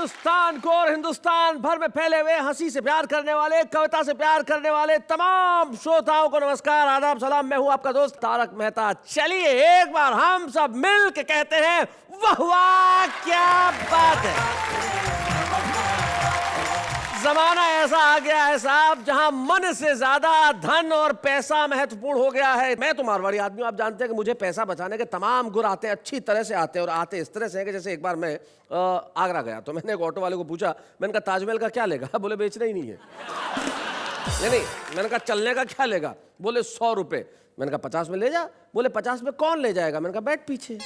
हिंदुस्तान को और हिंदुस्तान भर में फैले हुए हंसी से प्यार करने वाले, कविता से प्यार करने वाले तमाम श्रोताओं को नमस्कार, आदाब, सलाम। मैं हूं आपका दोस्त तारक मेहता। चलिए एक बार हम सब मिल के कहते हैं वाह वाह क्या बात है। जमाना ऐसा आ गया है साहब जहां मन से ज्यादा धन और पैसा महत्वपूर्ण हो गया है। मैं तो मारवाड़ी आदमी हूं, आप जानते हैं कि मुझे पैसा बचाने के तमाम गुण आते हैं, अच्छी तरह से आते हैं। और आते इस तरह से हैं कि जैसे एक बार मैं आगरा गया तो मैंने एक ऑटो वाले को पूछा, मैंने कहा ताजमहल का क्या लेगा? बोले बेचना ही नहीं है। नहीं, मैंने कहा चलने का क्या लेगा? बोले 100 रुपए। मैंने कहा 50 में ले जा। बोले 50 में कौन ले जाएगा? मैंने कहा बैठ पीछे।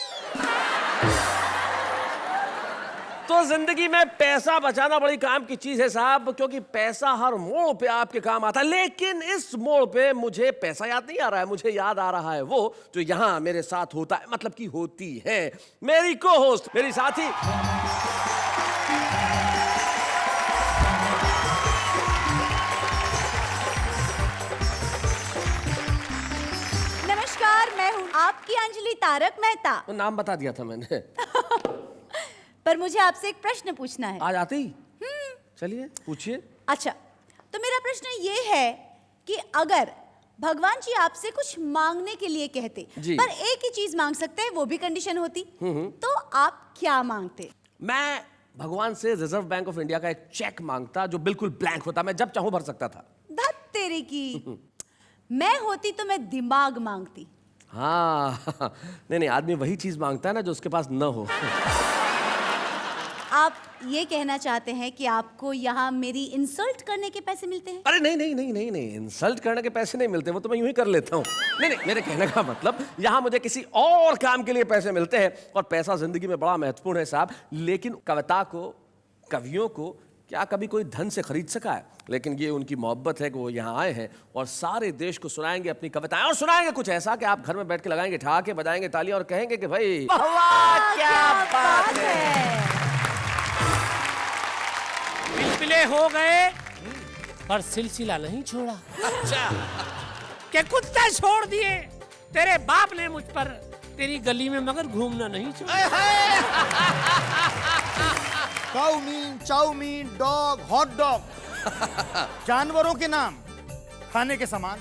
तो जिंदगी में पैसा बचाना बड़ी काम की चीज है साहब, क्योंकि पैसा हर मोड़ पे आपके काम आता है। लेकिन इस मोड़ पे मुझे पैसा याद नहीं आ रहा है, मुझे याद आ रहा है वो जो यहां मेरे साथ होता है, मतलब कि होती है मेरी को होस्ट, मेरी साथी। नमस्कार, मैं हूं आपकी अंजलि तारक मेहता। नाम बता दिया था मैंने। पर मुझे आपसे एक प्रश्न पूछना है। आज आते ही? चलिए पूछिए। अच्छा, तो मेरा प्रश्न ये है कि अगर भगवान जी आपसे कुछ मांगने के लिए कहते, पर एक ही चीज मांग सकते हैं, वो भी कंडीशन होती, तो आप क्या मांगते? मैं भगवान से रिजर्व बैंक ऑफ इंडिया का एक चेक मांगता जो बिल्कुल ब्लैंक होता, मैं जब चाहूं भर सकता था। धत तेरे की। मैं होती तो मैं दिमाग मांगती। हाँ नहीं, आदमी वही चीज मांगता है ना जो उसके पास न हो। आप ये कहना चाहते हैं कि आपको यहाँ मेरी इंसल्ट करने के पैसे मिलते हैं? अरे नहीं, इंसल्ट करने के पैसे नहीं मिलते, वो तो मैं यूं ही कर लेता हूँ। नहीं, मेरे कहने का मतलब यहाँ मुझे किसी और काम के लिए पैसे मिलते हैं। और पैसा जिंदगी में बड़ा महत्वपूर्ण है साहब, लेकिन कविता को, कवियों को क्या कभी कोई धन से खरीद सका है? लेकिन ये उनकी मोहब्बत है कि वो यहाँ आए हैं और सारे देश को सुनाएंगे अपनी कविताएं, और सुनाएंगे कुछ ऐसा कि आप घर में बैठ के लगाएंगे ठहाके, बजाएंगे तालियां और कहेंगे कि भाई वाह क्या बात है। पिलपिले हो गए पर सिलसिला नहीं छोड़ा। अच्छा, क्या कुत्ता छोड़ दिए? तेरे बाप ने मुझ पर तेरी गली में मगर घूमना नहीं छोड़ा। काउमीन, चाउमीन, डॉग, हॉट डॉग, जानवरों के नाम, खाने के सामान,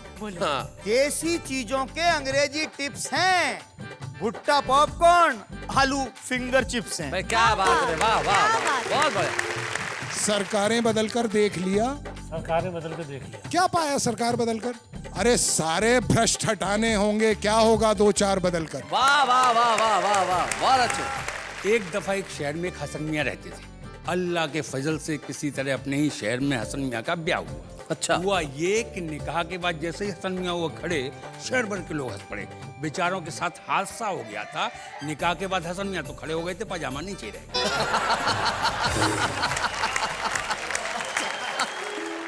देसी चीजों के अंग्रेजी टिप्स हैं। भुट्टा पॉपकॉर्न, आलू फिंगर चिप्स हैं। भाई क्या बात है, वाह वाह बहुत बढ़िया। सरकारें बदलकर देख लिया। सरकारें बदल कर देख लिया, क्या पाया सरकार बदलकर? अरे सारे भ्रष्ट हटाने होंगे, क्या होगा 2-4 बदलकर? वाह वाह वाह वाह वाह वाह, बहुत अच्छे। एक दफा एक शहर में एक हसन मियाँ रहते थे। अल्लाह के फजल से किसी तरह अपने ही शहर में हसन मियाँ का ब्याह हुआ। अच्छा हुआ ये कि निकाह के बाद जैसे ही हसन मियाँ वो खड़े, शहर भर के लोग हंस पड़े। बेचारों के साथ हादसा हो गया था। निकाह के बाद हसन मियाँ तो खड़े हो गए थे, पजामा नीचे रह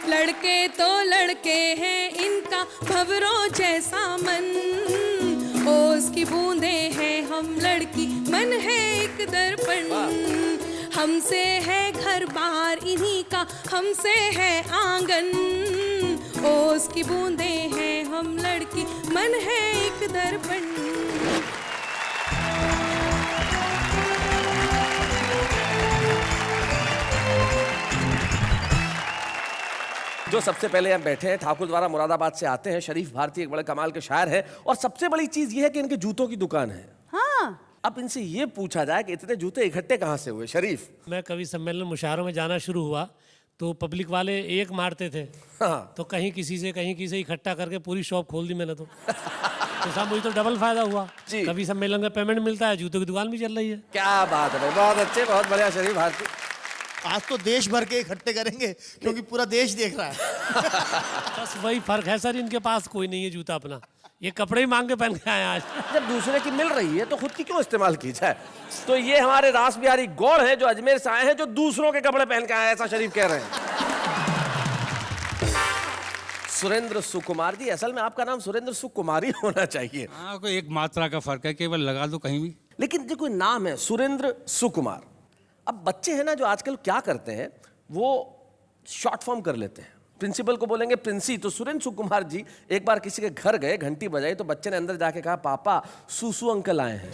लड़के तो लड़के हैं, इनका भंवरों जैसा मन, ओस की बूंदे हैं, हम लड़की मन है एक दर्पण। हमसे है घर बार इन्हीं का, हमसे है आंगन, ओस की बूंदे हैं, हम लड़की मन है एक दर्पण। जो सबसे पहले हम बैठे हैं ठाकुर द्वारा मुरादाबाद से आते हैं, शरीफ भारती एक बड़े कमाल के शायर हैं, और सबसे बड़ी चीज ये है कि इनके जूतों की दुकान है। हाँ। अब इनसे ये पूछा जाए कि इतने जूते इकट्ठे कहाँ से हुए? शरीफ, मैं कवि सम्मेलन मुशायरों में जाना शुरू हुआ तो पब्लिक वाले एक मारते थे। हाँ। तो कहीं किसी से इकट्ठा करके पूरी शॉप खोल दी मैंने तो साहब मुझे तो डबल फायदा हुआ। कवि सम्मेलन का पेमेंट मिलता है, जूतों की दुकान भी चल रही है। क्या बात है भाई, बहुत अच्छे, बहुत बढ़िया शरीफ भारती। आज तो देश भर के इकट्ठे करेंगे क्योंकि पूरा देश देख रहा है। बस वही फर्क है सर, इनके पास कोई नहीं है जूता अपना, ये कपड़े ही मांग के पहन के आए आज। जब दूसरे की मिल रही है तो खुद की क्यों इस्तेमाल की जाए? तो ये हमारे रास बिहारी गौड़ हैं जो अजमेर से आए हैं, जो दूसरों के कपड़े पहन के आए, ऐसा शरीफ कह रहे हैं। सुरेंद्र सुकुमार जी, असल में आपका नाम सुरेंद्र सुकुमारी होना चाहिए। हाँ, कोई एक मात्रा का फर्क है, केवल लगा दो कहीं भी। लेकिन जो कोई नाम है सुरेंद्र सुकुमार, अब बच्चे हैं ना जो आजकल क्या करते हैं, वो शॉर्ट फॉर्म कर लेते हैं। प्रिंसिपल को बोलेंगे प्रिंसी, तो सुरेंद्र सुकुमार जी एक बार किसी के घर गए, घंटी बजाई तो बच्चे ने अंदर जाके कहा पापा सुसु अंकल आए हैं।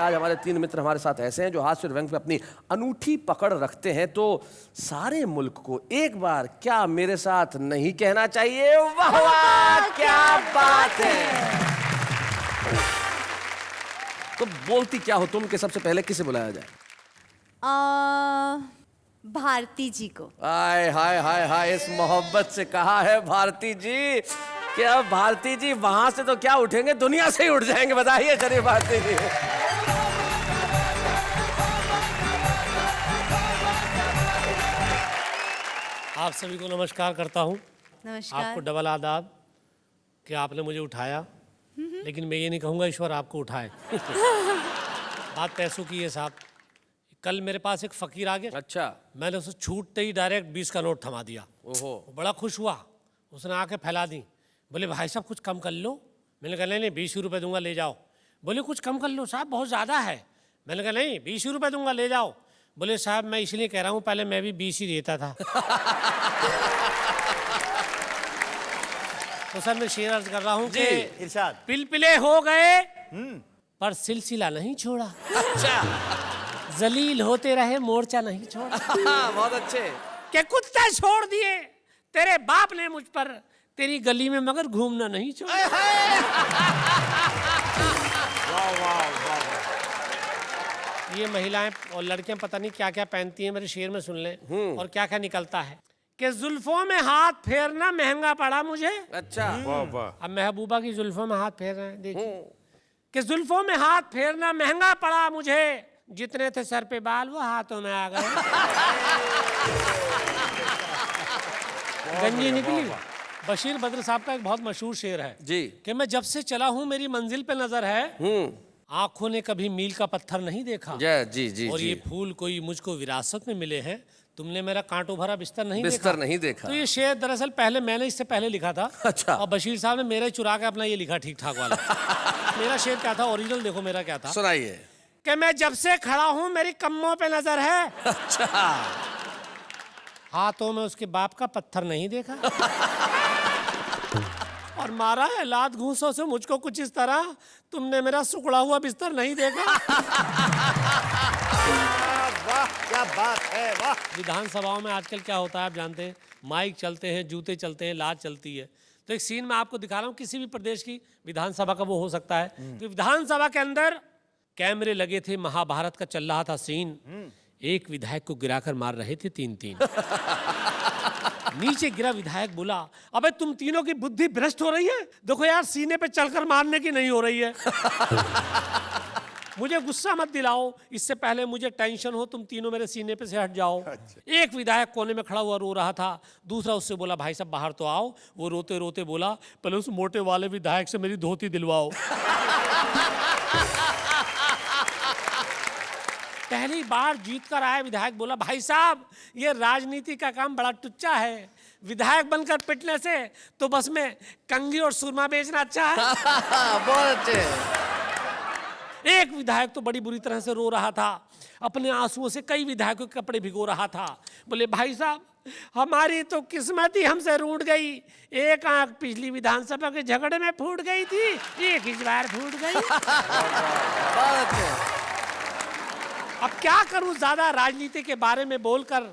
आज हमारे 3 मित्र हमारे साथ ऐसे हैं जो हास्य और व्यंग पे अपनी अनूठी पकड़ रखते हैं, तो सारे मुल्क को एक बार क्या मेरे साथ नहीं कहना चाहिए, वाह वाह क्या बात है। तो बोलती क्या हो तुम कि सबसे पहले किसे बुलाया जाए? भारती जी को। हाय हाय हाय हाय, इस मोहब्बत से कहा है भारती जी कि अब भारती जी वहां से तो क्या उठेंगे, दुनिया से ही उठ जाएंगे। बताइए चलिए भारती जी। आप सभी को नमस्कार करता हूँ। नमस्कार। आपको डबल आदाब कि आपने मुझे उठाया, लेकिन मैं ये नहीं कहूँगा ईश्वर आपको उठाए। बात पैसों की है साहब। कल मेरे पास एक फकीर आ गया। अच्छा। मैंने उसे छूटते ही डायरेक्ट 20 का नोट थमा दिया। ओहो। वो बड़ा खुश हुआ, उसने आके फैला दी। बोले भाई साहब कुछ कम कर लो। मैंने कहा नहीं 20 रुपये दूंगा, ले जाओ। बोले कुछ कम कर लो साहब, बहुत ज़्यादा है। मैंने कहा नहीं 20 रुपये दूंगा, ले जाओ। बोले साहब मैं इसलिए कह रहा हूँ, पहले मैं भी 20 ही देता था। तो सर मैं शेर अर्ज कर रहा हूँ कि इरशाद। पिलपिले हो गए पर सिलसिला नहीं छोड़ा। अच्छा। जलील होते रहे मोर्चा नहीं छोड़ा। बहुत अच्छे। के कुत्ते छोड़ दिए तेरे बाप ने मुझ पर, तेरी गली में मगर घूमना नहीं छोड़ा। ये महिलाएं और लड़कियां पता नहीं क्या क्या पहनती हैं, मेरे शेर में सुन लें और क्या क्या निकलता है कि जुल्फों में हाथ फेरना महंगा पड़ा मुझे। अच्छा। अब महबूबा की जुल्फों में हाथ फेर रहे हैं, देखिए कि जुल्फों में हाथ फेरना महंगा पड़ा मुझे, जितने थे सर पे बाल वो हाथों में आ गए। गंजी निकली। बशीर बद्र साहब का एक बहुत मशहूर शेर है जी कि मैं जब से चला हूं मेरी मंजिल पे नजर है, आंखों ने कभी मील का पत्थर नहीं देखा। जी जी और जी। ये फूल कोई मुझको विरासत में मिले हैं, तुमने मेरा कांटों भरा बिस्तर नहीं बिस्तर नहीं देखा। तो ये शेर दरअसल पहले मैंने इससे पहले लिखा था। अच्छा। और बशीर साहब ने मेरे चुरा के अपना ये लिखा ठीक ठाक वाला। मेरा शेर क्या था, ओरिजिनल देखो मेरा क्या था। सुनाइए। कि मैं जब से खड़ा हूं मेरी कम्मों पे नजर है। अच्छा। हाथों में उसके बाप का पत्थर नहीं देखा। और मारा है लात घूंसों से मुझको कुछ इस तरह, तुमने मेरा सुखड़ा हुआ बिस्तर नहीं देखा। वाह क्या बात है, वाह। विधानसभाओं में आजकल क्या होता है आप जानते हैं, माइक चलते हैं, जूते चलते हैं, लात चलती है। तो एक सीन मैं आपको दिखा रहा हूँ, किसी भी प्रदेश की विधानसभा का वो हो सकता है। तो विधानसभा के अंदर कैमरे लगे थे, महाभारत का चल रहा था सीन। एक विधायक को गिराकर मार रहे थे 3-3। नीचे गिरा विधायक बोला, अबे तुम तीनों की बुद्धि भ्रष्ट हो रही है, देखो यार सीने पे चलकर मारने की नहीं हो रही है। मुझे गुस्सा मत दिलाओ, इससे पहले मुझे टेंशन हो, तुम तीनों मेरे सीने पे से हट जाओ। एक विधायक कोने में खड़ा हुआ रो रहा था, दूसरा उससे बोला भाई साहब बाहर तो आओ। वो रोते रोते बोला पहले उस मोटे वाले विधायक से मेरी धोती दिलवाओ। पहली बार जीत कर आया विधायक बोला भाई साहब ये राजनीति का काम बड़ा टुच्चा है, विधायक बनकर पिटने से तो बस में कंघी और सुरमा बेचना अच्छा है। बहुत अच्छे। एक विधायक तो बड़ी बुरी तरह से रो रहा था, अपने आंसुओं से कई विधायकों के कपड़े भिगो रहा था। बोले भाई साहब हमारी तो किस्मत ही हमसे रूठ गई, एक आंख पिछली विधानसभा के झगड़े में फूट गई थी, एक इस बार फूट गई। बहुत अच्छे। अब क्या करूं, ज्यादा राजनीति के बारे में बोलकर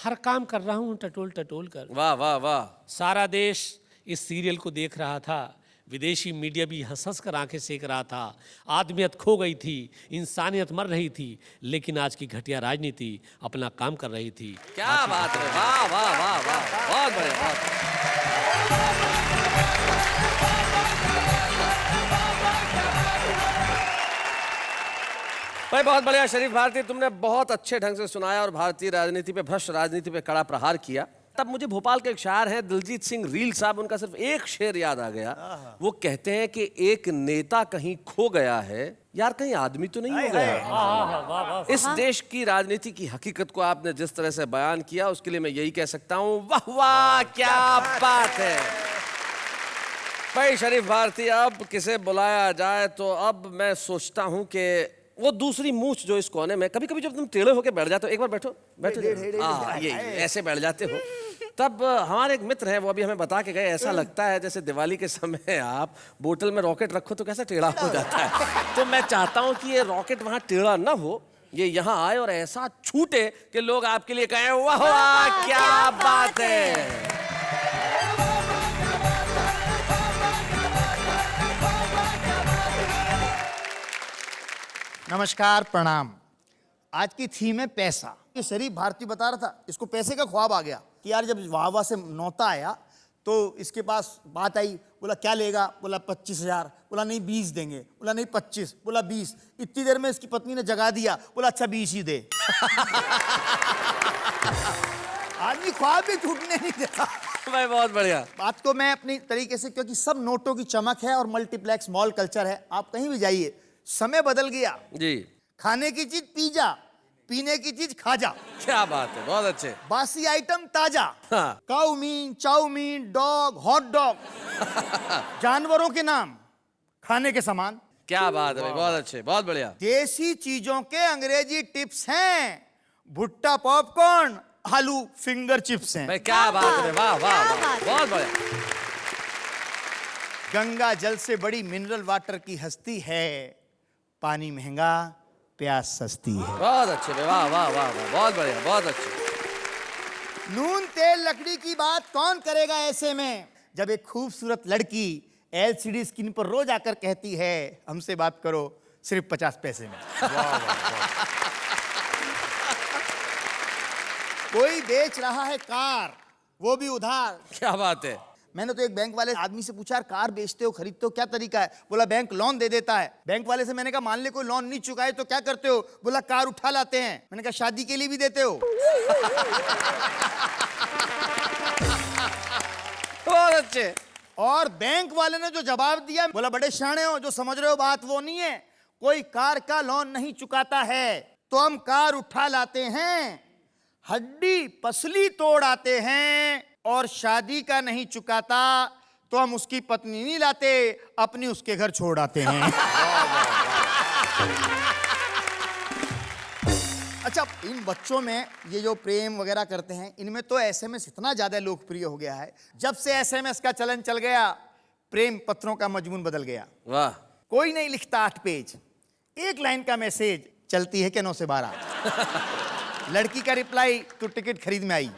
हर काम कर रहा हूं टटोल टटोल कर। वाह वाह वाह। सारा देश इस सीरियल को देख रहा था, विदेशी मीडिया भी हंस हंस कर आंखें सेक रहा था। आदमियत खो गई थी, इंसानियत मर रही थी, लेकिन आज की घटिया राजनीति अपना काम कर रही थी। क्या बात है, वाह वाह वाह वाह, बहुत बढ़िया, बहुत। भाई बहुत बढ़िया शरीफ भारती, तुमने बहुत अच्छे ढंग से सुनाया और भारतीय राजनीति पे, भ्रष्ट राजनीति पे कड़ा प्रहार किया। तब मुझे भोपाल के एक शायर हैं दिलजीत सिंह रील साहब, उनका सिर्फ एक शेर याद आ गया। वो कहते हैं कि एक नेता कहीं खो गया है, यार कहीं आदमी तो नहीं हो गया। इस देश की राजनीति की हकीकत को आपने जिस तरह से बयान किया उसके लिए मैं यही कह सकता हूँ, वाह वाह क्या बात है। भाई शरीफ भारती, अब किसे बुलाया जाए, तो अब मैं सोचता हूँ कि वो दूसरी मूछ जो इस कोने में, कभी कभी जब तुम टेढ़े होके बैठ जाते हो, एक बार बैठो बैठो, हाँ ये ऐसे बैठ जाते हो, तब हमारे एक मित्र हैं, वो अभी हमें बता के गए, ऐसा लगता है जैसे दिवाली के समय आप बोतल में रॉकेट रखो तो कैसा टेढ़ा हो जाता है। तो मैं चाहता हूं कि ये रॉकेट वहां टेढ़ा ना हो, ये यहाँ आए और ऐसा छूटे कि लोग आपके लिए कहें वाह वाह क्या बात है। नमस्कार, प्रणाम। आज की थीम है पैसा। ये शरीफ भारती बता रहा था, इसको पैसे का ख्वाब आ गया कि यार जब वाह से नौता आया तो इसके पास बात आई, बोला क्या लेगा, बोला 25,000, बोला नहीं 20 देंगे, बोला नहीं 25, बोला 20। इतनी देर में इसकी पत्नी ने जगा दिया, बोला अच्छा 20 ही दे। आदमी ख्वाब भी टूटने नहीं देता। भाई बहुत बढ़िया। बात को मैं अपनी तरीके से, क्योंकि सब नोटों की चमक है और मल्टीप्लेक्स मॉल कल्चर है, आप कहीं भी जाइए, समय बदल गया जी। खाने की चीज पिज्जा, पीने की चीज खाजा। क्या बात है, बहुत अच्छे। बासी आइटम ताजा। हाँ। काउमीन, चाउमीन, डॉग, हॉट डॉग, जानवरों के नाम खाने के सामान। क्या बात है भाई, बहुत अच्छे, बहुत बढ़िया। देसी चीजों के अंग्रेजी टिप्स हैं। भुट्टा पॉपकॉर्न, आलू फिंगर चिप्स हैं। भाई क्या बात है, वाह वाह वाह, बहुत बढ़िया। गंगा जल से बड़ी मिनरल वाटर की हस्ती है, पानी महंगा प्यास सस्ती है। बहुत अच्छे भाई, वाह वाह वाह वाह, बहुत बढ़िया, बहुत अच्छे। नून तेल लकड़ी की बात कौन करेगा ऐसे में, जब एक खूबसूरत लड़की LCD स्क्रीन पर रोज आकर कहती है हमसे बात करो सिर्फ 50 पैसे में। कोई बेच रहा है कार, वो भी उधार। क्या बात है। मैंने तो एक बैंक वाले आदमी से पूछा, कार बेचते हो, खरीदते हो, क्या तरीका है? बोला बैंक लोन दे देता है। बैंक वाले से मैंने कहा मान ले कोई लोन नहीं चुकाए तो क्या करते हो? बोला कार उठा लाते हैं। मैंने कहा शादी के लिए भी देते हो? बहुत अच्छे। और बैंक वाले ने जो जवाब दिया, बोला बड़े शाणे हो, जो समझ रहे हो बात वो नहीं है। कोई कार का लोन नहीं चुकाता है तो हम कार उठा लाते हैं, हड्डी पसली तोड़ आते हैं, और शादी का नहीं चुकाता तो हम उसकी पत्नी नहीं लाते, अपनी उसके घर छोड़ आते हैं। अच्छा, इन बच्चों में ये जो प्रेम वगैरह करते हैं, इनमें तो SMS इतना ज्यादा लोकप्रिय हो गया है। जब से SMS का चलन चल गया, प्रेम पत्रों का मजमून बदल गया। वाह। कोई नहीं लिखता 8 पेज, एक लाइन का मैसेज, चलती है कि 9 से 12। लड़की का रिप्लाई, तो टिकट खरीद में आई।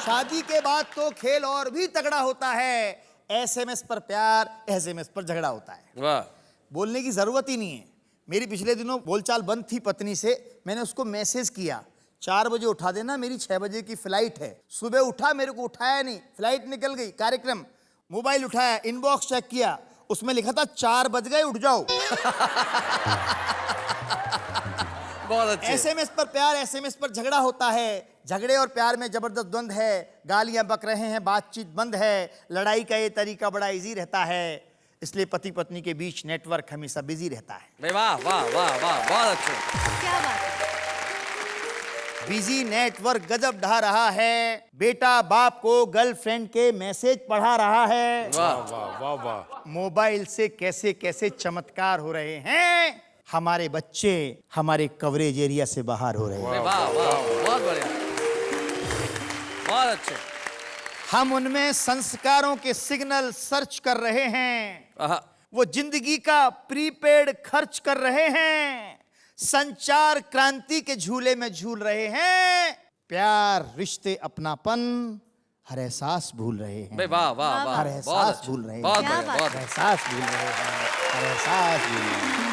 शादी के बाद तो खेल और भी तगड़ा होता है। SMS पर प्यार, SMS पर झगड़ा होता है। वाह। बोलने की जरूरत ही नहीं है। मेरी पिछले दिनों बोलचाल बंद थी पत्नी से, मैंने उसको मैसेज किया 4 बजे उठा देना, मेरी 6 बजे की फ्लाइट है। सुबह उठा, मेरे को उठाया नहीं, फ्लाइट निकल गई, कार्यक्रम। मोबाइल उठाया, इनबॉक्स चेक किया, उसमें लिखा था 4 बज गए, उठ जाओ। बहुत अच्छे। SMS पर प्यार, SMS पर झगड़ा होता है। झगड़े और प्यार में जबरदस्त द्वंद है, गालियां बक रहे हैं, बातचीत बंद है। लड़ाई का ये तरीका बड़ा इजी रहता है, इसलिए पति पत्नी के बीच नेटवर्क हमेशा बिजी रहता है। भाई वाह वाह वाह वाह, बहुत अच्छे। क्या बात है। बिजी नेटवर्क गजब ढा रहा है। बेटा बाप को गर्लफ्रेंड के मैसेज पढ़ा रहा है। वाह वाह वाह वाह। मोबाइल से कैसे कैसे चमत्कार हो रहे हैं। हमारे बच्चे हमारे कवरेज एरिया से बाहर हो रहे हैं। भाई वाह वाह, बहुत बढ़िया, बहुत अच्छे। हम उनमें संस्कारों के सिग्नल सर्च कर रहे हैं। आहा। वो जिंदगी का प्रीपेड खर्च कर रहे हैं। संचार क्रांति के झूले में झूल रहे हैं। प्यार, रिश्ते, अपनापन, हर एहसास भूल रहे हैं। भाई वाह वाह वाह, हर बहुत एहसास अच्छे, भूल रहे हैं। बहुत क्या बढ़िया, बात बहुत हर एहसास भूल रहे हैं। हर एहसास भूल रहे हैं।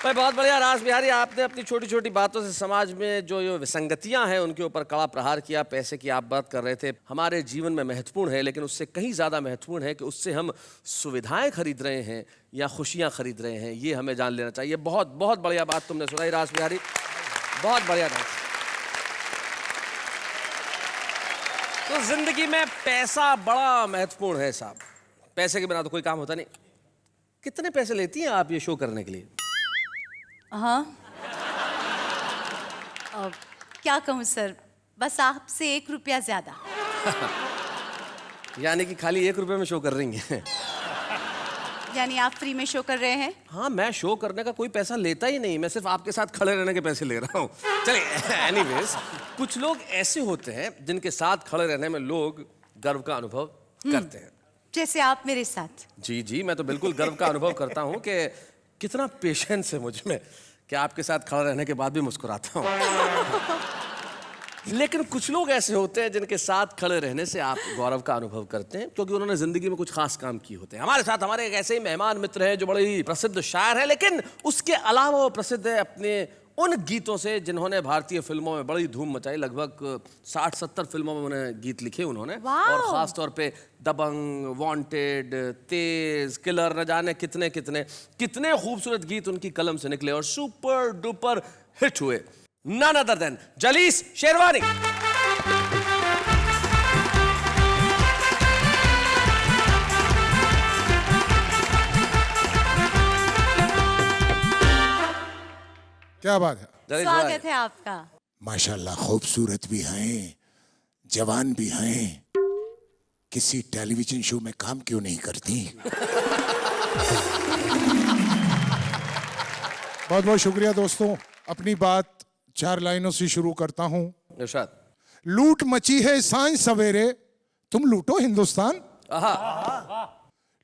भाई बहुत बढ़िया। रास बिहारी, आपने अपनी छोटी छोटी बातों से समाज में जो ये विसंगतियां हैं उनके ऊपर कड़ा प्रहार किया। पैसे की आप बात कर रहे थे, हमारे जीवन में महत्वपूर्ण है, लेकिन उससे कहीं ज़्यादा महत्वपूर्ण है कि उससे हम सुविधाएं खरीद रहे हैं या खुशियां खरीद रहे हैं, ये हमें जान लेना चाहिए। बहुत बहुत बढ़िया बात तुमने सुनाई रास बिहारी, बहुत बढ़िया बात। तो जिंदगी में पैसा बड़ा महत्वपूर्ण है साहब। पैसे के बिना तो कोई काम होता नहीं। कितने पैसे लेती हैं आप ये शो करने के लिए? हाँ, क्या कहूँ सर, बस आपसे 1 रुपया ज्यादा। यानी कि खाली 1 रुपए में शो कर रही हैं। यानी आप फ्री में शो कर रहे हैं? हाँ, मैं शो करने का कोई पैसा लेता ही नहीं, मैं सिर्फ आपके साथ खड़े रहने के पैसे ले रहा हूँ। चलिए, एनीवेज, कुछ लोग ऐसे होते हैं जिनके साथ खड़े रहने में लोग गर्व का अनुभव करते हैं। जैसे आप मेरे साथ। जी जी, मैं तो बिल्कुल गर्व का अनुभव करता हूँ कि कितना पेशेंस है मुझ में कि आपके साथ खड़ा रहने के बाद भी मुस्कुराता हूँ। लेकिन कुछ लोग ऐसे होते हैं जिनके साथ खड़े रहने से आप गौरव का अनुभव करते हैं क्योंकि उन्होंने जिंदगी में कुछ खास काम किए होते हैं। हमारे साथ हमारे एक ऐसे ही मेहमान मित्र हैं जो बड़े ही प्रसिद्ध शायर हैं, लेकिन उसके अलावा वो प्रसिद्ध है अपने उन गीतों से जिन्होंने भारतीय फिल्मों में बड़ी धूम मचाई। लगभग 60-70 फिल्मों में उन्हें गीत लिखे उन्होंने, और खास तौर पे दबंग, वांटेड, तेज, किलर, न जाने कितने कितने कितने खूबसूरत गीत उनकी कलम से निकले और सुपर डुपर हिट हुए। None other than Jalees sherwani. क्या बात है? जलीस भाई। स्वागत है आपका। माशाल्लाह, खूबसूरत भी हैं, जवान भी हैं। किसी टेलीविजन शो में काम क्यों नहीं करती? बहुत बहुत शुक्रिया दोस्तों। अपनी बात 4 लाइनों से शुरू करता हूं। इरशाद। लूट मची है सांझ सवेरे, तुम लूटो हिंदुस्तान।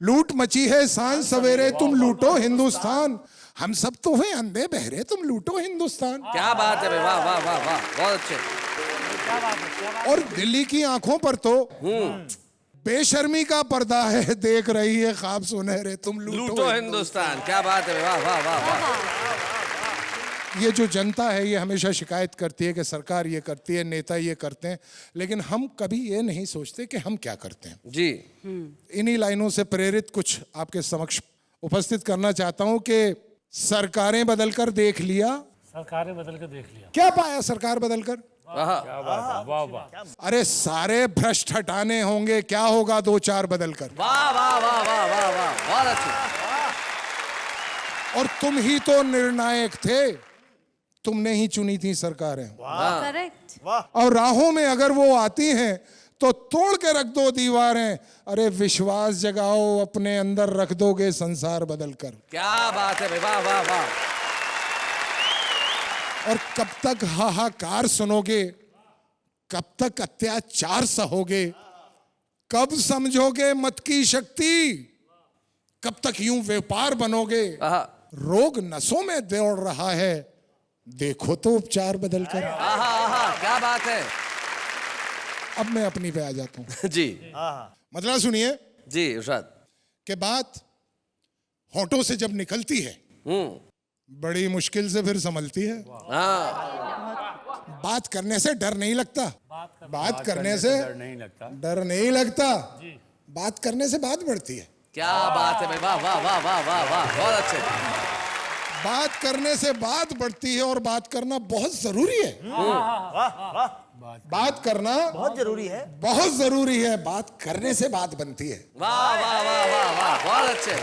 लूट मची है सांझ सवेरे, तुम लूटो हिंदुस्तान। हम सब तो हैं अंधे बहरे, तुम लूटो हिंदुस्तान। क्या बात है भाई, वाह वाह वाह वाह, बहुत अच्छे। और दिल्ली की आंखों पर तो बेशर्मी का पर्दा है, देख रही है ख्वाब सुनहरे, तुम लूटो हिंदुस्तान। क्या बात है, वाह वाह वाह वाह। ये जो जनता है ये हमेशा शिकायत करती है कि सरकार ये करती है, नेता ये करते हैं, लेकिन हम कभी ये नहीं सोचते कि हम क्या करते हैं। जी। इन्हीं लाइनों से प्रेरित कुछ आपके समक्ष उपस्थित करना चाहता हूं कि सरकारें बदलकर देख लिया। सरकारें बदल के देख लिया। क्या पाया सरकार बदलकर? वाह वाह। अरे सारे भ्रष्ट हटाने होंगे, क्या होगा 2-4 बदलकर? वाह वाह वाह वाह वाह वाह, बहुत अच्छे। और तुम ही तो निर्णायक थे, तुमने ही चुनी थी सरकारें। करेक्ट। और राहों में अगर वो आती हैं तो तोड़ के रख दो दीवारें। अरे विश्वास जगाओ, अपने अंदर रख दोगे संसार बदलकर। क्या बात है भाई, वाह वाह वाह। और कब तक हाहाकार सुनोगे, कब तक अत्याचार सहोगे, कब समझोगे मत की शक्ति, कब तक यूं व्यापार बनोगे? रोग नसों में दौड़ रहा है, देखो तो उपचार बदलकर। क्या बात है। अब मैं अपनी पे आ जाता हूं। जी मतलब सुनिए जी इरशाद। कि बात होठों से जब निकलती है बड़ी मुश्किल से फिर संभलती है। बात करने से डर नहीं लगता, बात करने से डर नहीं लगता, बात करने से बात बढ़ती है। क्या बात है भाई, वाह वाह वाह वाह वाह वाह, बहुत अच्छे। बात करने से बात बढ़ती है और बात करना बहुत जरूरी है। बात करना बहुत जरूरी है, बहुत जरूरी है। बात करने से बात बनती है। वाह वाह वाह वाह वाह, बहुत अच्छे।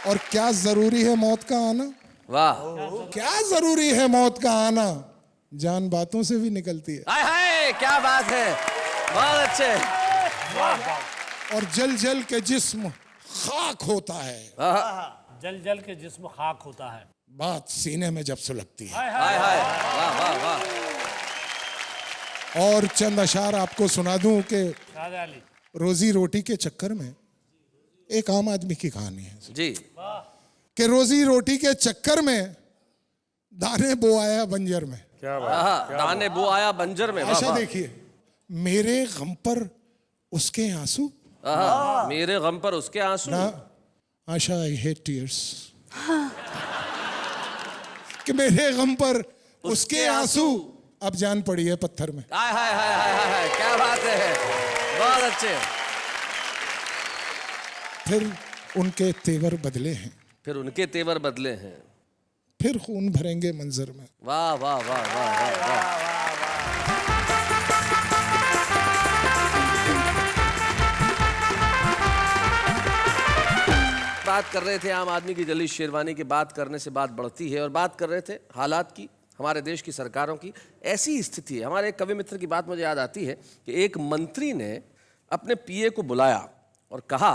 और क्या जरूरी है मौत का आना? वाह। क्या जरूरी है मौत का आना? जान बातों से भी निकलती है। हाय हाय, क्या बात है, बहुत अच्छे। और जल जल के जिस्म खाक होता है। जल जल के जिस्म खाक होता है। बात सीने में जब सुलगती है। हाय हाय, वाह वाह वाह। और चंद अशार आपको सुना दूं कि शाहजादी रोजी रोटी के चक्कर में एक आम आदमी की कहानी है जी। कि रोजी रोटी के चक्कर में दाने बो आया बंजर में। दाने बो आया बंजर में। आशा देखिए, मेरे गम पर उसके आंसू, मेरे गम पर उसके आंसू। ना आशा, आई हेट टीयर्स। कि मेरे गम पर उसके आंसू अब जान पड़ी है पत्थर में। हाय हाय हाय हाय हाय, क्या बात है, बहुत अच्छे। फिर उनके तेवर बदले हैं, फिर उनके तेवर बदले हैं, फिर खून भरेंगे मंजर में। वाह वाह वाह वाह वाह वाह। बात कर रहे थे आम आदमी की जलीस शेरवानी की। बात करने से बात बढ़ती है, और बात कर रहे थे हालात की, हमारे देश की सरकारों की। ऐसी स्थिति है, हमारे एक कवि मित्र की बात मुझे याद आती है कि एक मंत्री ने अपने पीए को बुलाया और कहा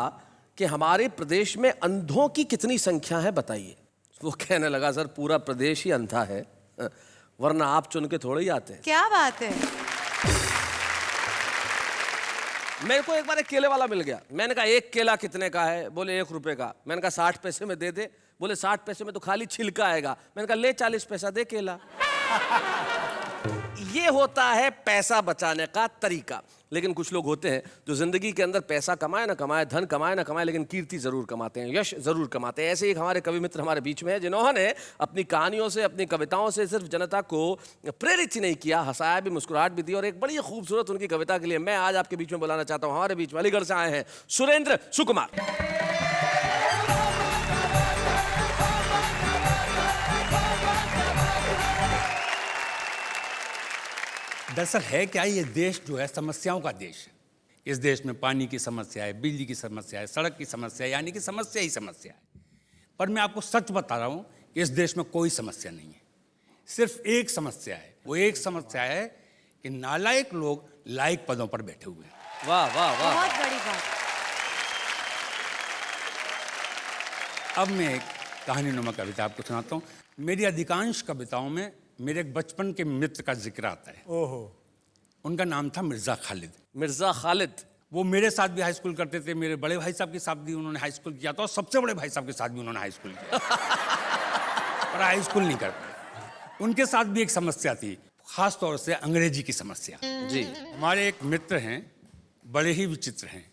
कि हमारे प्रदेश में अंधों की कितनी संख्या है बताइए। वो कहने लगा सर पूरा प्रदेश ही अंधा है, वरना आप चुन के थोड़े ही आते हैं। क्या बात है। मेरे को एक बार एक केले वाला मिल गया, मैंने कहा एक केला कितने का है? बोले 1 रुपए का। मैंने कहा 60 पैसे में दे दे। बोले 60 पैसे में तो खाली छिलका आएगा। मैंने कहा ले 40 पैसा दे केला। ये होता है पैसा बचाने का तरीका। लेकिन कुछ लोग होते हैं जो जिंदगी के अंदर पैसा कमाए ना कमाए, धन कमाए ना कमाए, लेकिन कीर्ति जरूर कमाते हैं, यश जरूर कमाते हैं। ऐसे एक हमारे कवि मित्र हमारे बीच में है जिन्होंने अपनी कहानियों से, अपनी कविताओं से सिर्फ जनता को प्रेरित ही नहीं किया, हंसाया भी, मुस्कुराहट भी दी। और एक बड़ी खूबसूरत उनकी कविता के लिए मैं आज आपके बीच में बुलाना चाहता हूं, हमारे बीच में अलीगढ़ से आए हैं सुरेंद्र सुकुमार। दरअसल है क्या, ये देश जो है समस्याओं का देश है। इस देश में पानी की समस्या है, बिजली की समस्या है, सड़क की समस्या है, यानी कि समस्या ही समस्या है। पर मैं आपको सच बता रहा हूँ कि इस देश में कोई समस्या नहीं है, सिर्फ एक समस्या है। वो एक समस्या है कि नालायक लोग लायक पदों पर बैठे हुए हैं। वाह वाह वाह, बहुत बड़ी बात। अब मैं एक कहानीनुमा कविता आपको सुनाता हूँ। मेरी अधिकांश कविताओं में मेरे एक बचपन के मित्र का जिक्र आता है। ओहो। उनका नाम था मिर्जा खालिद। मिर्जा खालिद। वो मेरे साथ भी हाई स्कूल करते थे, मेरे बड़े भाई साहब के साथ भी उन्होंने हाई स्कूल किया था, और सबसे बड़े भाई साहब के साथ भी उन्होंने हाई स्कूल किया पर हाई स्कूल नहीं कर पाए। उनके साथ भी एक समस्या थी, खास तौर से अंग्रेजी की समस्या। जी। हमारे एक मित्र हैं, बड़े ही विचित्र हैं,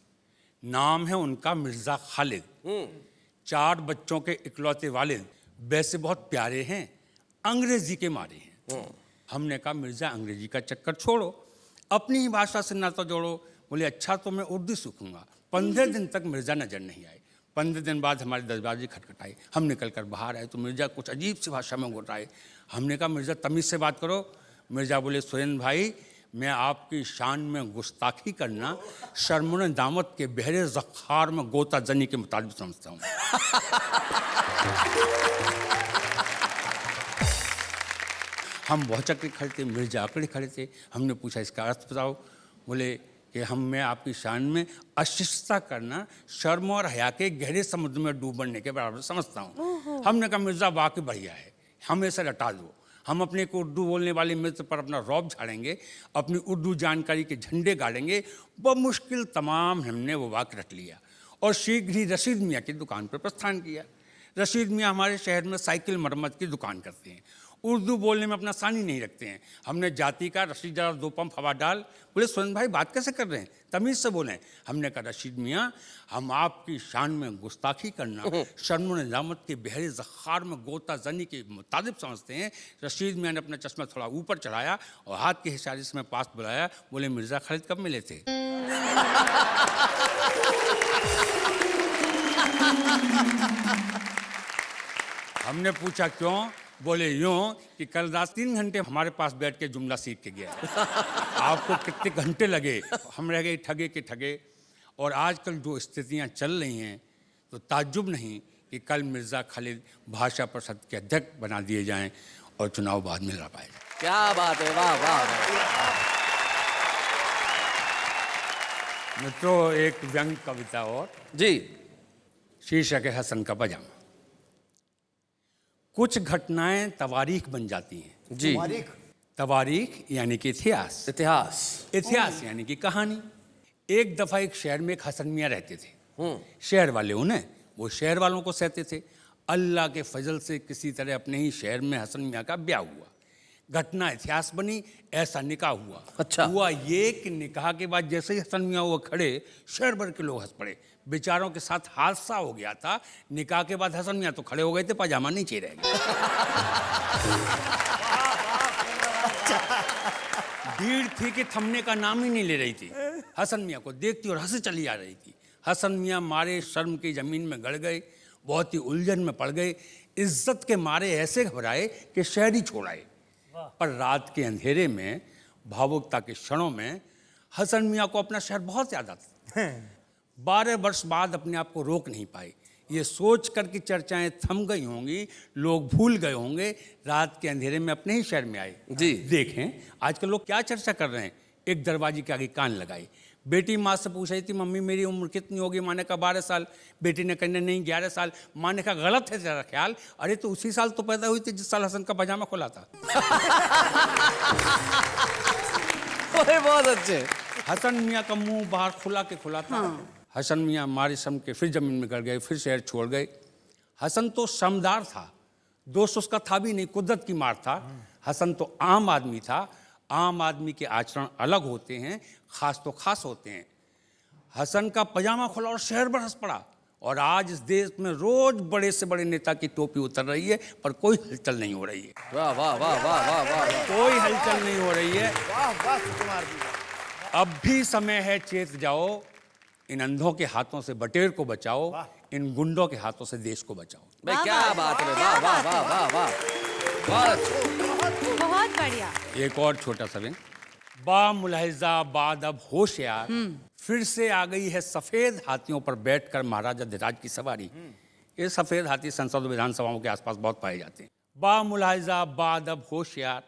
नाम है उनका मिर्जा खालिद। 4 बच्चों के इकलौते वालिद, वैसे बहुत प्यारे हैं, अंग्रेजी के मारे हैं। हमने कहा मिर्जा अंग्रेजी का चक्कर छोड़ो, अपनी ही भाषा से नाता जोड़ो। बोले अच्छा तो मैं उर्दू सीखूंगा। 15 दिन तक मिर्जा नजर नहीं आए। 15 दिन बाद हमारे दरवाजे खटखटाए, हम निकल कर बाहर आए तो मिर्जा कुछ अजीब सी भाषा में घुटाए। हमने कहा मिर्जा तमीज़ से बात करो। मिर्जा बोले सुरेंद्र भाई, मैं आपकी शान में गुस्ताखी करना शर्मुन दामत के बहरे ज़ख़्ख़ार में गोता जनी के मुताबिक समझता हूँ। हम भौचक के खड़े थे, मिर्जा अकड़े खड़े थे। हमने पूछा इसका अर्थ बताओ। बोले कि मैं आपकी शान में अशिष्टता करना शर्म और हया के गहरे समुद्र में डूब बढ़ने के बराबर समझता हूँ। हमने कहा मिर्जा वाकई बढ़िया है, हमें से लटा दो। हम अपने को उर्दू बोलने वाले मित्र पर अपना रौब झाड़ेंगे, अपनी उर्दू जानकारी के झंडे गाड़ेंगे। बमुश्किल तमाम हमने वो वाक्य रट लिया और शीघ्र ही रशीद मियाँ की दुकान पर प्रस्थान किया। रशीद मियाँ हमारे शहर में साइकिल मरम्मत की दुकान करते हैं, उर्दू बोलने में अपना सानी नहीं रखते हैं। हमने जाति का रशीद जरा 2 पंप हवा डाल। बोले सुरेंद्र भाई बात कैसे कर रहे हैं, तमीज़ से बोलें। हमने कहा रशीद मियाँ, हम आपकी शान में गुस्ताखी करना शर्म निजामत के बहरे ज़ख़्ख़ार में गोता जनी के मुताबिक समझते हैं। रशीद मियाँ ने अपना चश्मा थोड़ा ऊपर चढ़ाया और हाथ के इशारे से मैं पास बुलाया। बोले मिर्ज़ा खालिद कब मिले थे? हमने पूछा क्यों? बोले यूं कि कल रात 3 घंटे हमारे पास बैठ के जुमला सीख के गया। आपको कितने घंटे लगे? हम रह गए ठगे के ठगे। और आजकल जो स्थितियां चल रही हैं तो ताज्जुब नहीं कि कल मिर्ज़ा खालिद भाषा परिषद के अध्यक्ष बना दिए जाएं और चुनाव बाद में लड़ पाए। क्या बात है, वाह वाह। मित्रों, एक व्यंग कविता और जी। शीर्षक है हसन का पजामा। कुछ घटनाएं तवारीख बन जाती हैं। जी। तवारीख यानी कि इतिहास। इतिहास। इतिहास यानी कि कहानी। एक दफा एक शहर में एक हसन मियाँ रहते थे। शहर वाले उन्हें, वो शहर वालों को सहते थे। अल्लाह के फजल से किसी तरह अपने ही शहर में हसन मियाँ का ब्याह हुआ। घटना इतिहास बनी, ऐसा निकाह हुआ। अच्छा। हुआ ये कि निकाह के बाद जैसे ही हसन मियाँ वो खड़े, शहर भर के लोग हंस पड़े। बेचारों के साथ हादसा हो गया था। निकाह के बाद हसन मियाँ तो खड़े हो गए थे, पजामा नीचे रह गया। भीड़ थी कि थमने का नाम ही नहीं ले रही थी। हसन मियाँ को देखती और हंसी चली आ रही थी। हसन मियाँ मारे शर्म की जमीन में गड़ गए, बहुत ही उलझन में पड़ गए। इज्जत के मारे ऐसे घबराए कि शहर ही छोड़ आए। पर रात के अंधेरे में, भावुकता के क्षणों में हसन मियाँ को अपना शहर बहुत याद आता। 12 वर्ष बाद अपने आप को रोक नहीं पाए। ये सोच कर कि चर्चाएं थम गई होंगी, लोग भूल गए होंगे, रात के अंधेरे में अपने ही शहर में आए। जी। देखें आजकल लोग क्या चर्चा कर रहे हैं। एक दरवाजे के आगे कान लगाए, बेटी माँ से पूछ रही थी, मम्मी मेरी उम्र कितनी होगी? माँ ने कहा 12 साल। बेटी ने कहने नहीं 11 साल। माँ ने कहा गलत है तेरा ख्याल, अरे तो उसी साल तो पैदा हुई थी जिस साल हसन का पजामा खुला था। ओए बहुत अच्छे। हसन मियाँ का मुंह बाहर खुला के खुला था। हसन मियाँ मारे श्रम के फिर जमीन में गड़ गए, फिर शहर छोड़ गए। हसन तो श्रमदार था, दोस्त उसका था भी नहीं, कुदरत की मार था। हसन तो आम आदमी था। आम आदमी के आचरण अलग होते हैं, खास तो खास होते हैं। हसन का पजामा खुला और शहर बरस पड़ा। और आज इस देश में रोज बड़े से बड़े नेता की टोपी उतर रही है, पर कोई हलचल नहीं हो रही है। वाह वाह वाह वाह वाह वाह। कोई हलचल नहीं हो रही है। वाह वाह सुकुमार जी। अब भी समय है, चेत जाओ। इन अंधों के हाथों से बटेर को बचाओ, इन गुंडों के हाथों से देश को बचाओ। भाई क्या बात है, वाह वाह वाह वाह वाह, बहुत अच्छे। बहुत बढ़िया। एक और छोटा सा विंग। बा मुलाहिजा बाद अब होशियार, फिर से आ गई है सफेद हाथियों पर बैठकर महाराजा धीराज की सवारी। ये सफेद हाथी संसद और विधानसभाओं के आसपास बहुत पाए जाते हैं। बा मुलाहिजा बाद अब होशियार,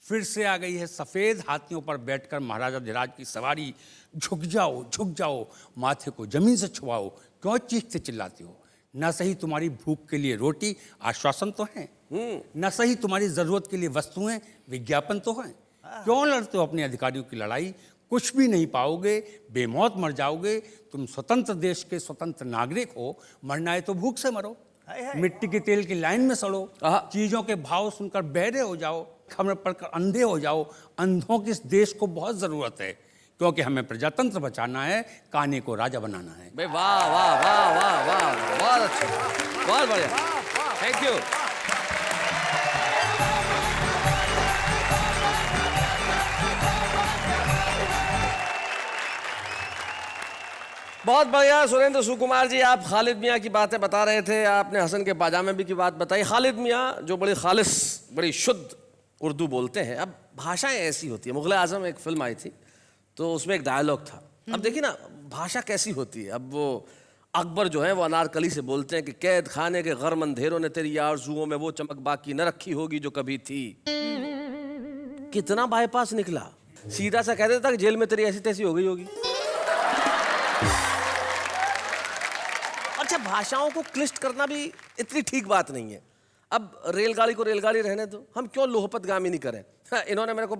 फिर से आ गई है सफेद हाथियों पर बैठकर महाराजा धीराज की सवारी। झुक जाओ, माथे को जमीन से छुआओ, क्यों चीखते चिल्लाते हो? न सही तुम्हारी भूख के लिए रोटी आश्वासन तो है, न सही तुम्हारी जरूरत के लिए वस्तुएं विज्ञापन तो है। क्यों लड़ते हो अपने अधिकारियों की लड़ाई? कुछ भी नहीं पाओगे, बेमौत मर जाओगे। तुम स्वतंत्र देश के स्वतंत्र नागरिक हो, मरना है तो भूख से मरो, मिट्टी के तेल की लाइन में सड़ो, चीजों के भाव सुनकर बहरे हो जाओ, खबर पढ़कर अंधे हो जाओ। अंधों की इस देश को बहुत जरूरत है, क्योंकि हमें प्रजातंत्र बचाना है, काने को राजा बनाना है। भाई वाह वाह वाह वाह वाह, बहुत अच्छे, बहुत बढ़िया, थैंक यू। बहुत बढ़िया सुरेंद्र सुकुमार जी, आप खालिद मियाँ की बातें बता रहे थे, आपने हसन के पाजामे भी की बात बताई। खालिद मियाँ जो बड़ी खालिस, बड़ी शुद्ध उर्दू बोलते हैं। अब भाषाएं ऐसी होती है। मुगल आजम एक फिल्म आई थी, तो उसमें एक डायलॉग था। अब देखिए ना भाषा कैसी होती है। अब वो अकबर जो है वो अनारकली से बोलते हैं कि कैद खाने के गर्म अंधेरों ने तेरी आरज़ुओं में वो चमक बाकी न रखी होगी जो कभी थी। कितना बाईपास निकला, सीधा सा कह देता कि जेल में तेरी ऐसी तैसी हो गई होगी। अच्छा, भाषाओं को क्लिष्ट करना भी इतनी ठीक बात नहीं है। अब रेलगाड़ी को रेलगाड़ी रहने दो, हम क्यों लोहपतगामी नहीं करें। हाँ, इन्होंने मेरे को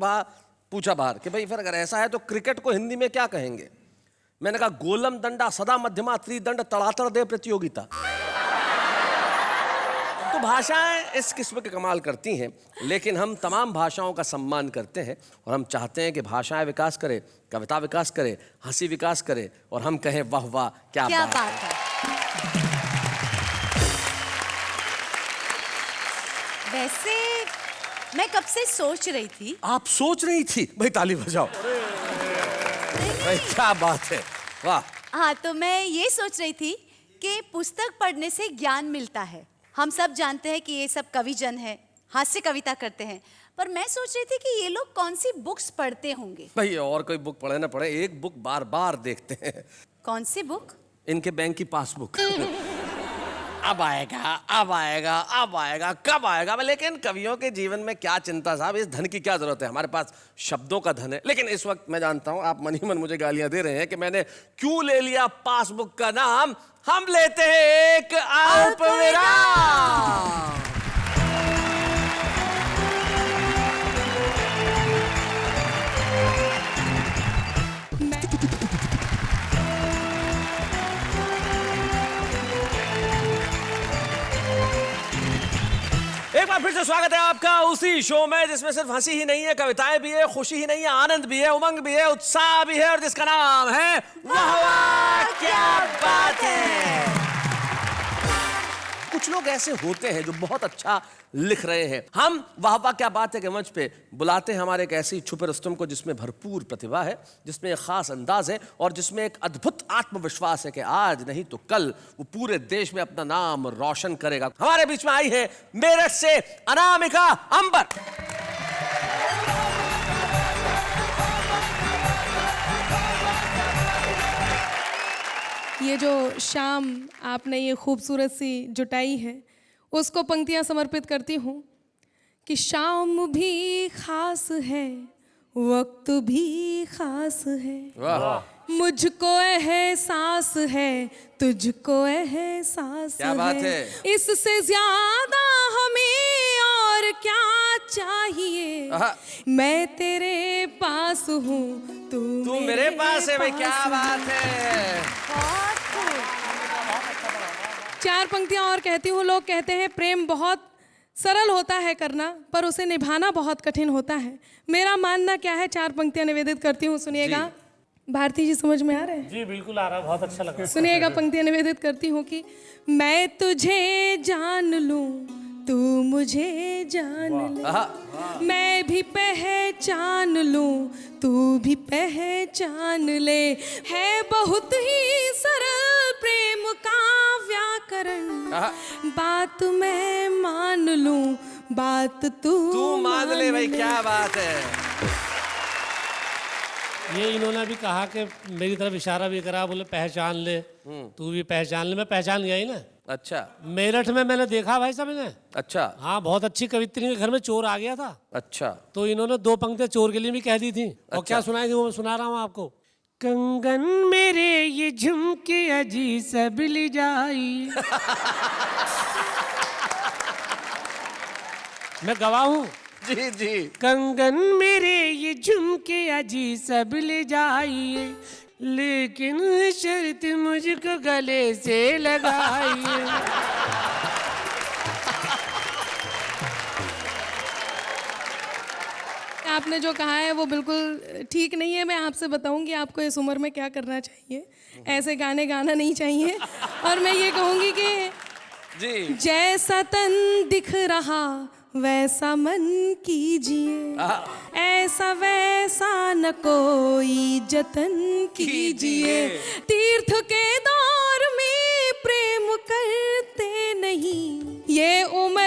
पूछा बाहर कि भाई फिर अगर ऐसा है तो क्रिकेट को हिंदी में क्या कहेंगे। मैंने कहा गोलम दंडा सदा मध्यमा त्रिदंड तड़ातर दे प्रतियोगिता। तो भाषाएं इस किस्म के कमाल करती हैं, लेकिन हम तमाम भाषाओं का सम्मान करते हैं और हम चाहते हैं कि भाषाएं विकास करे, कविता विकास करे, हंसी विकास करे और हम कहें वाह वाह क्या बात है। वैसे मैं कब से सोच रही थी। आप सोच रही थी? भाई ताली बजाओ। भाई क्या बात है, वाह। हाँ, तो मैं ये सोच रही थी कि पुस्तक पढ़ने से ज्ञान मिलता है। हम सब जानते हैं कि ये सब कविजन है, हास्य कविता करते हैं, पर मैं सोच रही थी कि ये लोग कौन सी बुक्स पढ़ते होंगे। भाई और कोई बुक पढ़े ना पढ़े, एक बुक बार बार देखते हैं। कौन सी बुक? इनके बैंक की पासबुक। अब आएगा, अब आएगा, अब आएगा, कब आएगा। लेकिन कवियों के जीवन में क्या चिंता साहब, इस धन की क्या जरूरत है, हमारे पास शब्दों का धन है। लेकिन इस वक्त मैं जानता हूं आप मन ही मन मुझे गालियां दे रहे हैं कि मैंने क्यों ले लिया पासबुक का नाम। हम लेते हैं एक अल्पविराम। एक बार फिर से स्वागत है आपका उसी शो में जिसमें सिर्फ हंसी ही नहीं है, कविताएं भी है, खुशी ही नहीं है, आनंद भी है, उमंग भी है, उत्साह भी है, और जिसका नाम है वाह वाह क्या बात है। कुछ लोग ऐसे होते हैं जो बहुत अच्छा लिख रहे हैं। हम वाह वाह क्या बात है के मंच पे बुलाते हैं हमारे एक ऐसी छुपे रुस्तम को जिसमें भरपूर प्रतिभा है, जिसमें एक खास अंदाज है और जिसमें एक अद्भुत आत्मविश्वास है कि आज नहीं तो कल वो पूरे देश में अपना नाम रोशन करेगा। हमारे बीच में आई है मेरठ से अनामिका अंबर। ये जो शाम आपने ये खूबसूरत सी जुटाई है, उसको पंक्तियां समर्पित करती हूँ कि शाम भी खास है, वक्त भी खास है, मुझको एहसास है, तुझको एहसास क्या बात है। इससे ज्यादा हमें और क्या चाहिए। आहा। मैं तेरे पास हूँ, तू मेरे पास है भाई, क्या पास बात है। बहुत खूब। 4 पंक्तियां और कहती हूँ। लोग कहते हैं प्रेम बहुत सरल होता है करना, पर उसे निभाना बहुत कठिन होता है। मेरा मानना क्या है, 4 पंक्तियां निवेदित करती हूँ, सुनिएगा। भारती जी समझ में आ रहा है? जी बिल्कुल आ रहा है, बहुत अच्छा लगा। सुनिएगा, पंक्तियां निवेदित करती हूँ कि मैं तुझे जान लूं, तू मुझे जान ले, मैं भी पहचान लूं, तू भी पहचान ले। है बहुत ही सरल प्रेम का व्याकरण, बात मैं मान लूं, बात तू मान ले भाई, क्या बात है। ये इन्होंने भी कहा कि मेरी तरफ इशारा भी करा, बोले पहचान ले, तू भी पहचान ले। मैं पहचान गया ही ना। अच्छा मेरठ में मैंने देखा भाई साहब इन्हें। अच्छा हाँ, बहुत अच्छी कवित्री के घर में चोर आ गया था, अच्छा। तो इन्होंने 2 पंक्तियां चोर के लिए भी कह दी थी। और क्या सुनाई थी वो मैं सुना रहा हूँ आपको। कंगन मेरे ये झुमके अजी सब ले जाइए। मैं गवाह हूँ। जी जी। कंगन मेरे ये झुमके अजी सब ले जाइए, लेकिन शर्त मुझको गले से लगाइए। आपने जो कहा है वो बिल्कुल ठीक नहीं है। मैं आपसे बताऊंगी आपको इस उम्र में क्या करना चाहिए। ऐसे गाने गाना नहीं चाहिए। और मैं ये कहूंगी कि जी। जैसा तन दिख रहा वैसा मन कीजिए, ऐसा वैसा न कोई जतन कीजिए। तीर्थ के दौर में प्रेम करते नहीं, ये उम्र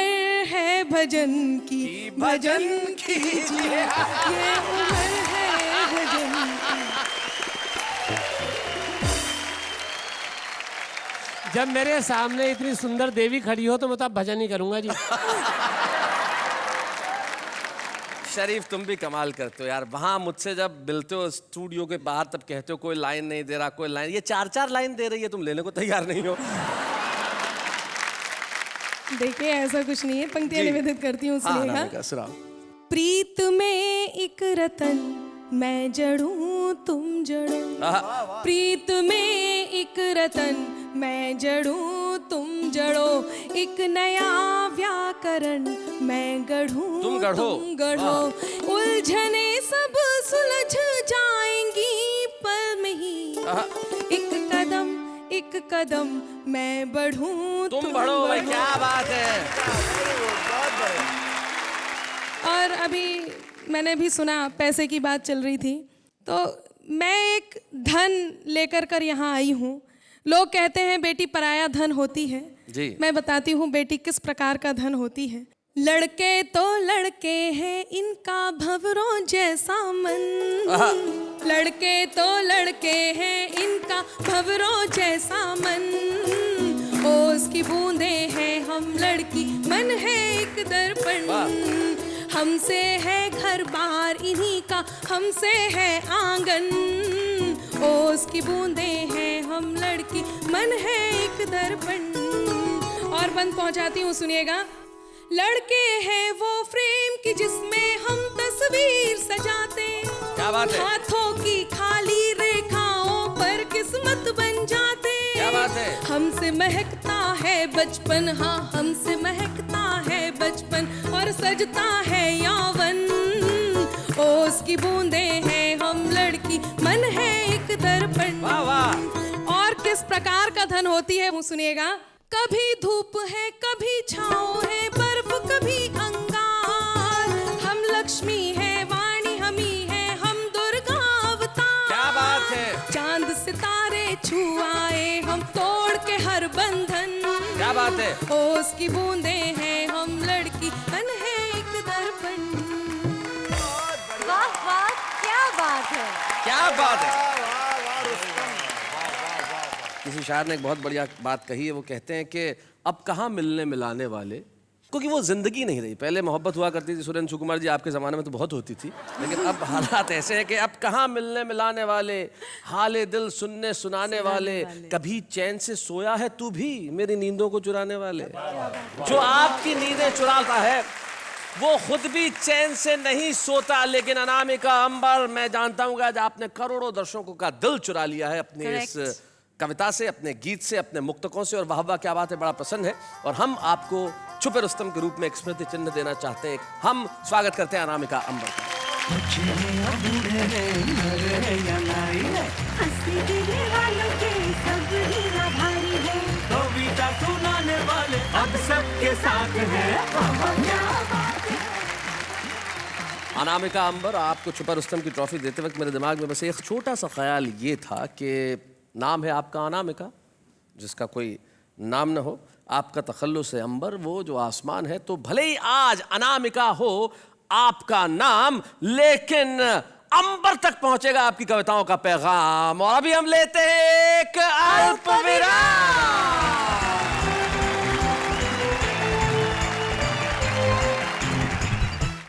है भजन की, भजन कीजिए। ये उम्र है भजन की। जब मेरे सामने इतनी सुंदर देवी खड़ी हो तो मैं तो अब भजन ही करूंगा जी। शरीफ, तुम भी कमाल करते हो यार। वहां मुझसे जब मिलते हो स्टूडियो के बाहर, तब कहते हो कोई लाइन नहीं दे रहा, कोई लाइन। ये 4-4 लाइन दे रही है, तुम लेने को तैयार नहीं हो। देखिए ऐसा कुछ नहीं है। पंक्तियां निवेदित करती हूँ, सुनिएगा। सुनाओ। प्रीत में एक रतन मैं जड़ूं तुम जड़ो, प्रीत में एक रतन मैं जड़ूं तुम जड़ो। एक नया व्याकरण मैं गढ़ूं तुम गढ़ो। तुम गढ़ो। उलझने सब सुलझ जाएंगी पल में ही, एक कदम मैं बढ़ूं तुम बढ़ो भाई, क्या बात है। और अभी मैंने भी सुना, पैसे की बात चल रही थी, तो मैं एक धन लेकर कर यहाँ आई हूँ। लोग कहते हैं बेटी पराया धन होती है जी। मैं बताती हूँ बेटी किस प्रकार का धन होती है। लड़के तो लड़के हैं, इनका भंवरों जैसा मन। लड़के तो लड़के हैं, इनका भंवरों जैसा मन। ओस की बूंदे हैं हम लड़की, मन है एक दर्पण। हमसे है घर बार इन्हीं का, हमसे है आंगन। ओस की बूंदे हैं हम लड़की, मन है एक दर्पण। और बंद पहुंचाती हूँ, सुनिएगा। लड़के हैं वो फ्रेम की जिसमें हम तस्वीर सजाते, क्या बात है। हाथों की खाली रेखाओं पर किस्मत बन जाते। क्या बात है। हमसे महकता है बचपन, हाँ हमसे महकता है बचपन, और सजता है यौवन। ओस की बूंदे हैं हम लड़की, मन है एक दर्पण। वाह वाह। और किस प्रकार का धन होती है वो सुनिएगा। कभी धूप है, कभी छाँव है, बर्फ कभी अंगार। हम लक्ष्मी है, वाणी हमी है, हम दुर्गा अवतार। क्या बात है। चांद सितारे छू आए हम, तोड़ के हर बंधन। क्या बात है। ओस की बूंदे हैं हम लड़की, मन है एक दर्पण। वाह वाह, क्या बात है। क्या बात है। किसी शायर ने एक बहुत बढ़िया बात कही है। वो कहते हैं कि अब कहाँ मिलने मिलाने वाले, क्योंकि वो जिंदगी नहीं रही। पहले मोहब्बत हुआ करती थी, सुरेंद्र सुकुमार जी आपके ज़माने में तो बहुत होती थी, लेकिन अब हालात ऐसे हैं कि अब कहाँ मिलने मिलाने वाले, हाले दिल सुनने सुनाने वाले, कभी चैन से सोया है तू भी मेरी नींदों को चुराने वाले। जो आपकी नींदें चुराता है वो खुद भी चैन से नहीं सोता। लेकिन अनामिका अंबर, मैं जानता हूँ कि आज आपने करोड़ों दर्शकों का दिल चुरा लिया है अपने इस कविता से, अपने गीत से, अपने मुक्तकों से। और वाह वाह क्या बात है, बड़ा पसंद है। और हम आपको छुपे रुस्तम के रूप में एक स्मृति चिन्ह देना चाहते हैं। हम स्वागत करते हैं अनामिका अंबर का। अनामिका अंबर, आपको छुपा रुस्तम की ट्रॉफी देते वक्त मेरे दिमाग में बस एक छोटा सा ख्याल ये था कि नाम है आपका अनामिका, जिसका कोई नाम न हो, आपका तखल्लुस है अंबर, वो जो आसमान है। तो भले ही आज अनामिका हो आपका नाम, लेकिन अंबर तक पहुंचेगा आपकी कविताओं का पैगाम। और अभी हम लेते हैं एक अल्प विराम।